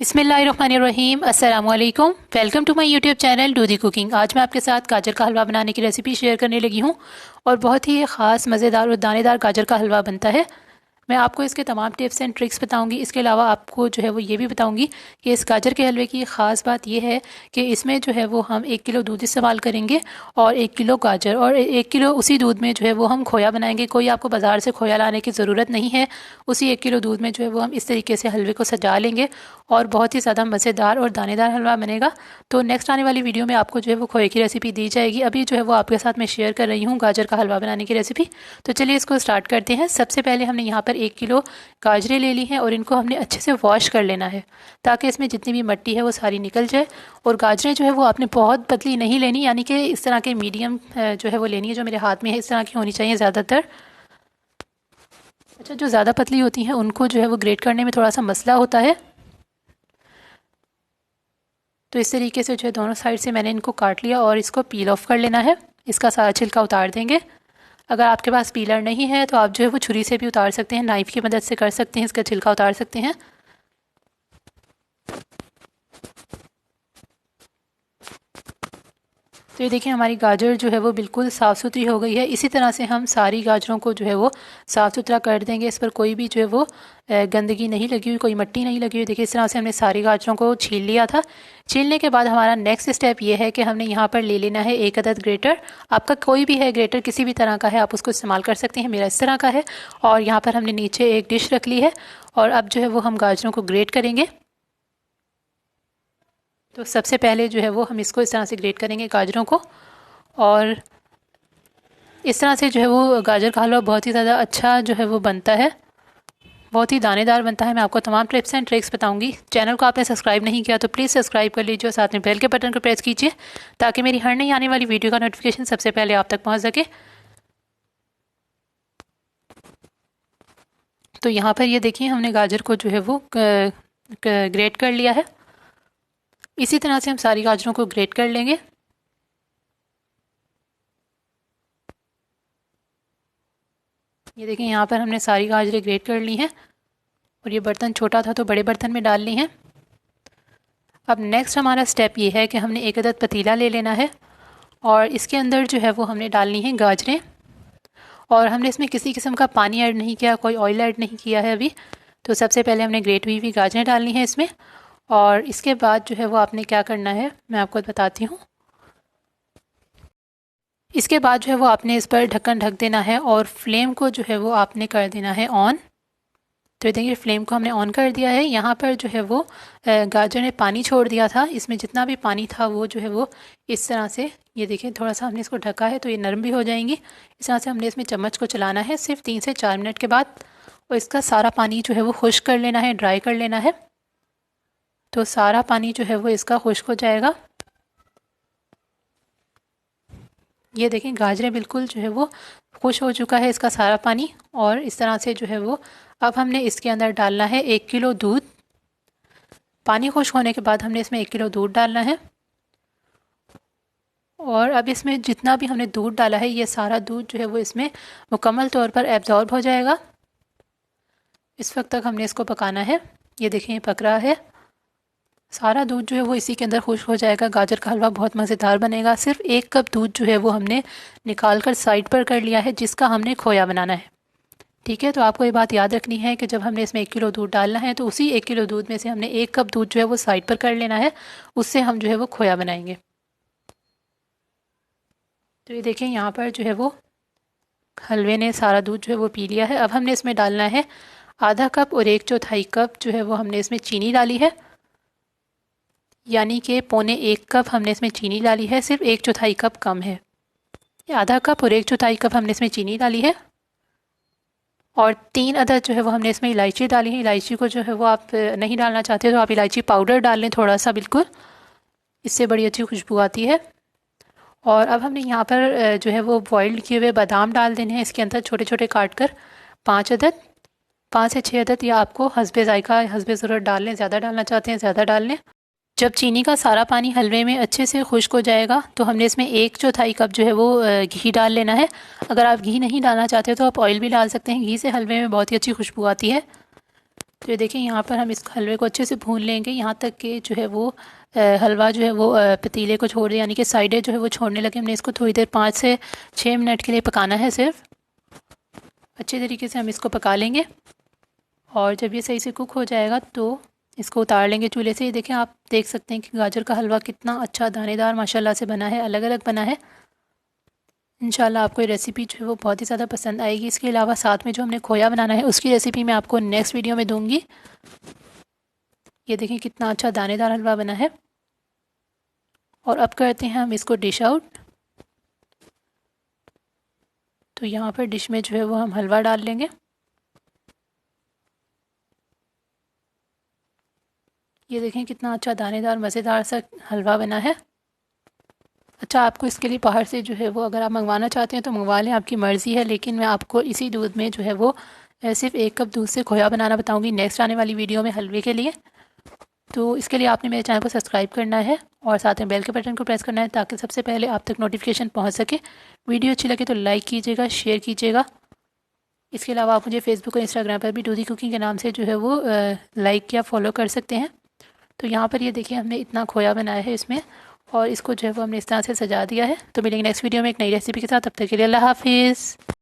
बिस्मिल्लाहिर्रहमानिर्रहीम अस्सलाम वालेकुम। Welcome to my YouTube channel do the cooking. आज मैं आपके साथ गाजर का हलवा बनाने की रेसिपी शेयर करने लगी हूँ और बहुत ही ख़ास मज़ेदार और दानेदार गाजर का हलवा बनता है। मैं आपको इसके तमाम टिप्स एंड ट्रिक्स बताऊंगी। इसके अलावा आपको जो है वो ये भी बताऊंगी कि इस गाजर के हलवे की ख़ास बात यह है कि इसमें जो है वो हम 1 किलो दूध इस्तेमाल करेंगे और 1 किलो गाजर और 1 किलो उसी दूध में जो है वो हम खोया बनाएंगे। कोई आपको बाज़ार से खोया लाने की ज़रूरत नहीं है। उसी 1 किलो दूध में जो है वो हम इस तरीके से हलवे को सजा लेंगे और बहुत ही ज़्यादा मज़ेदार और दानेदार हलवा बनेगा। तो नेक्स्ट आने वाली वीडियो में आपको जो है वो खोए की रेसिपी दी जाएगी। अभी जो है वो आपके साथ मैं शेयर कर रही हूँ गाजर का हलवा बनाने की रेसिपी। तो चलिए इसको स्टार्ट करते हैं। सबसे पहले हमने यहाँ पर 1 किलो गाजरें ले ली हैं और इनको हमने अच्छे से वॉश कर लेना है ताकि इसमें जितनी भी मिट्टी है वो सारी निकल जाए। और गाजरें जो है वो आपने बहुत पतली नहीं लेनी, यानी कि इस तरह के मीडियम जो है वो लेनी है। जो मेरे हाथ में है इस तरह की होनी चाहिए ज़्यादातर। अच्छा, जो ज़्यादा पतली होती हैं उनको जो है वो ग्रेट करने में थोड़ा सा मसला होता है। तो इस तरीके से जो है दोनों साइड से मैंने इनको काट लिया और इसको पील ऑफ कर लेना है। इसका सारा छिलका उतार देंगे। अगर आपके पास पीलर नहीं है तो आप जो है वो छुरी से भी उतार सकते हैं, नाइफ़ की मदद से कर सकते हैं, इसका छिलका उतार सकते हैं। तो ये देखिए हमारी गाजर जो है वो बिल्कुल साफ़ सुथरी हो गई है। इसी तरह से हम सारी गाजरों को जो है वो साफ़ सुथरा कर देंगे। इस पर कोई भी जो है वो गंदगी नहीं लगी हुई, कोई मिट्टी नहीं लगी हुई। देखिए इस तरह से हमने सारी गाजरों को छील लिया था। छीलने के बाद हमारा नेक्स्ट स्टेप ये है कि हमने यहाँ पर ले लेना है 1 अदद ग्रेटर। आपका कोई भी है ग्रेटर, किसी भी तरह का है, आप उसको इस्तेमाल कर सकते हैं। मेरा इस तरह का है। और यहाँ पर हमने नीचे एक डिश रख ली है और अब जो है वो हम गाजरों को ग्रेट करेंगे। तो सबसे पहले जो है वो हम इसको इस तरह से ग्रेट करेंगे गाजरों को। और इस तरह से जो है वो गाजर का हलवा बहुत ही ज़्यादा अच्छा जो है वो बनता है, बहुत ही दानेदार बनता है। मैं आपको तमाम टिप्स एंड ट्रिक्स बताऊंगी। चैनल को आपने सब्सक्राइब नहीं किया तो प्लीज़ सब्सक्राइब कर लीजिए और साथ में बेल के बटन को प्रेस कीजिए ताकि मेरी हर नई आने वाली वीडियो का नोटिफिकेशन सबसे पहले आप तक पहुँच सके। तो यहाँ पर ये देखिए हमने गाजर को जो है वो ग्रेट कर लिया है। इसी तरह से हम सारी गाजरों को ग्रेट कर लेंगे। ये देखें यहाँ पर हमने सारी गाजरें ग्रेट कर ली हैं और ये बर्तन छोटा था तो बड़े बर्तन में डाल ली हैं। अब नेक्स्ट हमारा स्टेप ये है कि हमने 1 अदद पतीला ले लेना है और इसके अंदर जो है वो हमने डालनी है गाजरें। और हमने इसमें किसी किस्म का पानी ऐड नहीं किया, कोई ऑयल ऐड नहीं किया है अभी। तो सबसे पहले हमने ग्रेट हुई गाजरें डालनी है इसमें और इसके बाद जो है वो आपने क्या करना है मैं आपको बताती हूँ। इसके बाद जो है वो आपने इस पर ढक्कन ढक देना है और फ्लेम को जो है वो आपने कर देना है ऑन। तो देखिए फ्लेम को हमने ऑन कर दिया है। यहाँ पर जो है वो गाजर ने पानी छोड़ दिया था, इसमें जितना भी पानी था वो जो है वो इस तरह से, ये देखिए थोड़ा सा हमने इसको ढका है तो ये नरम भी हो जाएंगी। इस तरह से हमने इसमें चम्मच को चलाना है सिर्फ 3 से 4 मिनट के बाद और इसका सारा पानी जो है वो खुश्क कर लेना है, ड्राई कर लेना है। तो सारा पानी जो है वो इसका खुश्क हो जाएगा। ये देखें गाजरें बिल्कुल जो है वो खुश हो चुका है इसका सारा पानी। और इस तरह से जो है वो अब हमने इसके अंदर डालना है 1 किलो दूध। पानी खुश्क होने के बाद हमने इसमें 1 किलो दूध डालना है और अब इसमें जितना भी हमने दूध डाला है ये सारा दूध जो है वो इसमें मुकम्मल तौर पर एब्जॉर्ब हो जाएगा। इस वक्त तक हमने इसको पकाना है। ये देखें ये पक रहा है, सारा दूध जो है वो इसी के अंदर खुश्क हो जाएगा। गाजर का हलवा बहुत मज़ेदार बनेगा। सिर्फ 1 कप दूध जो है वो हमने निकाल कर साइड पर कर लिया है जिसका हमने खोया बनाना है। ठीक है, तो आपको ये बात याद रखनी है कि जब हमने इसमें 1 किलो दूध डालना है तो उसी 1 किलो दूध में से हमने 1 कप दूध जो है वो साइड पर कर लेना है, उससे हम जो है वो खोया बनाएंगे। तो ये देखें यहाँ पर जो है वो हलवे ने सारा दूध जो है वो पी लिया है। अब हमने इसमें डालना है आधा कप और 1/4 कप जो है वो हमने इसमें चीनी डाली है, यानी कि पौने 1 कप हमने इसमें चीनी डाली है। सिर्फ 1/4 कप कम है। आधा कप और 1/4 कप हमने इसमें चीनी डाली है और 3 अदद जो है वो हमने इसमें इलायची डाली है। इलायची को जो है वो आप नहीं डालना चाहते तो आप इलायची पाउडर डाल लें थोड़ा सा, बिल्कुल इससे बड़ी अच्छी खुशबू आती है। और अब हमने यहाँ पर जो है वो बॉइल्ड किए हुए बादाम डाल देने हैं इसके अंदर छोटे छोटे काट कर, 5 अदद, 5 से 6 अदद, या आपको हस्बे जायका हस्बे ज़रूरत डाल लें, ज़्यादा डालना चाहते हैं ज़्यादा डाल लें। जब चीनी का सारा पानी हलवे में अच्छे से खुश्क हो जाएगा तो हमने इसमें 1/4 कप जो है वो घी डाल लेना है। अगर आप घी नहीं डालना चाहते तो आप ऑयल भी डाल सकते हैं, घी से हलवे में बहुत ही अच्छी खुशबू आती है। तो ये देखिए यहाँ पर हम इस हलवे को अच्छे से भून लेंगे यहाँ तक कि जो है वो हलवा जो है वो पतीले को छोड़ दे, यानी कि साइडें जो है वो छोड़ने लगे। हमने इसको थोड़ी देर 5 से 6 मिनट के लिए पकाना है सिर्फ। अच्छे तरीके से हम इसको पका लेंगे और जब ये सही से कुक हो जाएगा तो इसको उतार लेंगे चूल्हे से। ये देखें, आप देख सकते हैं कि गाजर का हलवा कितना अच्छा दानेदार माशाल्लाह से बना है, अलग अलग बना है। इंशाल्लाह आपको ये रेसिपी जो है वो बहुत ही ज़्यादा पसंद आएगी। इसके अलावा साथ में जो हमने खोया बनाना है उसकी रेसिपी मैं आपको नेक्स्ट वीडियो में दूंगी। ये देखें कितना अच्छा दानेदार हलवा बना है। और अब करते हैं हम इसको डिश आउट। तो यहाँ पर डिश में जो है वो हम हलवा डाल लेंगे। ये देखें कितना अच्छा दानेदार मज़ेदार सा हलवा बना है। अच्छा, आपको इसके लिए बाहर से जो है वो अगर आप मंगवाना चाहते हैं तो मंगवा लें, आपकी मर्ज़ी है। लेकिन मैं आपको इसी दूध में जो है वो सिर्फ 1 कप दूध से खोया बनाना बताऊंगी नेक्स्ट आने वाली वीडियो में हलवे के लिए। तो इसके लिए आपने मेरे चैनल को सब्सक्राइब करना है और साथ में बेल के बटन को प्रेस करना है ताकि सबसे पहले आप तक नोटिफिकेशन पहुंच सके। वीडियो अच्छी लगे तो लाइक कीजिएगा, शेयर कीजिएगा। इसके अलावा आप मुझे फेसबुक और इंस्टाग्राम पर भी दूधी कुकिंग के नाम से जो है वो लाइक या फॉलो कर सकते हैं। तो यहाँ पर ये देखिए हमने इतना खोया बनाया है इसमें, और इसको जो है वो हमने इस तरह से सजा दिया है। तो मिलेंगे नेक्स्ट वीडियो में एक नई रेसिपी के साथ। तब तक के लिए अल्लाह हाफिज़।